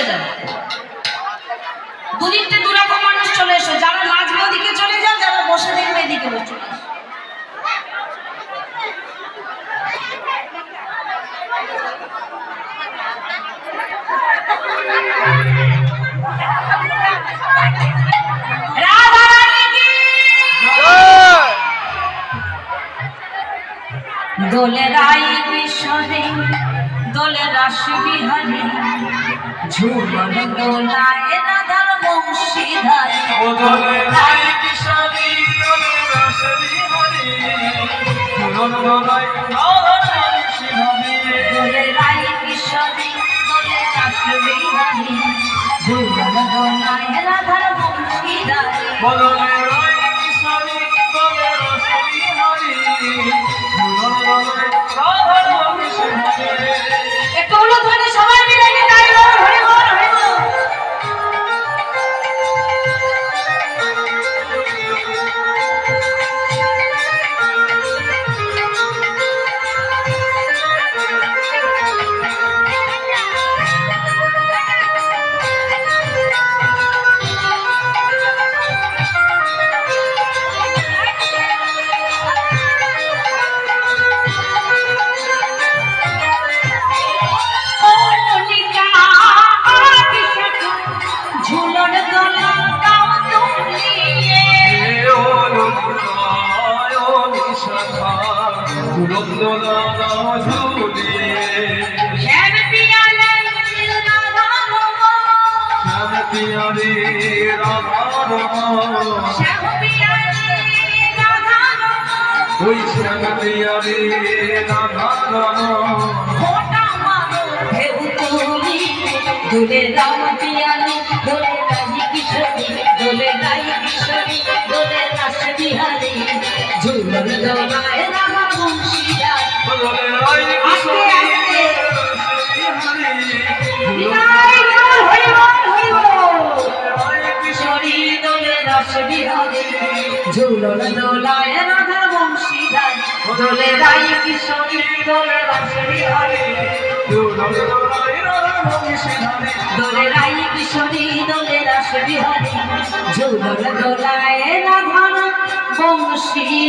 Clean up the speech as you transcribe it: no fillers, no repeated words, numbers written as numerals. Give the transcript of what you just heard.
যাবে। দুদিকটা দুরকম মানুষ চলে এসো, যারা নাচবে ওদিকে চলে যাও, যারা বসে দেখবে এদিকে বসে চলে এসো। দোলে রাই কিশোরী দোলে রাস বিহারী ঝুমন দোলায় রাধার বংশীধারী। দোলে রাই কিশোরী দোলে রাস বিহারী ঝুমন দোলায় রাধার বংশীধারী। দোলে রাই কিশোরী দোলে রাস বিহারী ঝুমন দোলায় রাধার বংশীধারী। দোলে রাই কিশোরী দোলে রাস বিহারী ঝুমন দোলায় রাধার বংশীধারী। একটু উলুধ্বনি সবাই মিলে গাই বল হরি বল হরি বল। দোলে রাম পিয়ালি দোলে রাই কিশোরী দোলে রাই কিশোরী দোলে রাস বিহারী ঝুমন দোলায় রাধা বংশীধারী। আস্তে আস্তে কিশোরী দোলে রাস বিহারী ঝুলন দোলায় রাধা বংশীধারী। দোলে রাই কিশোরী দোলে রাস বিহারী দোলে রাই কিশোরী দোলে রাস বিহারী ঝুলন দোলায় রাধা বংশীধারী।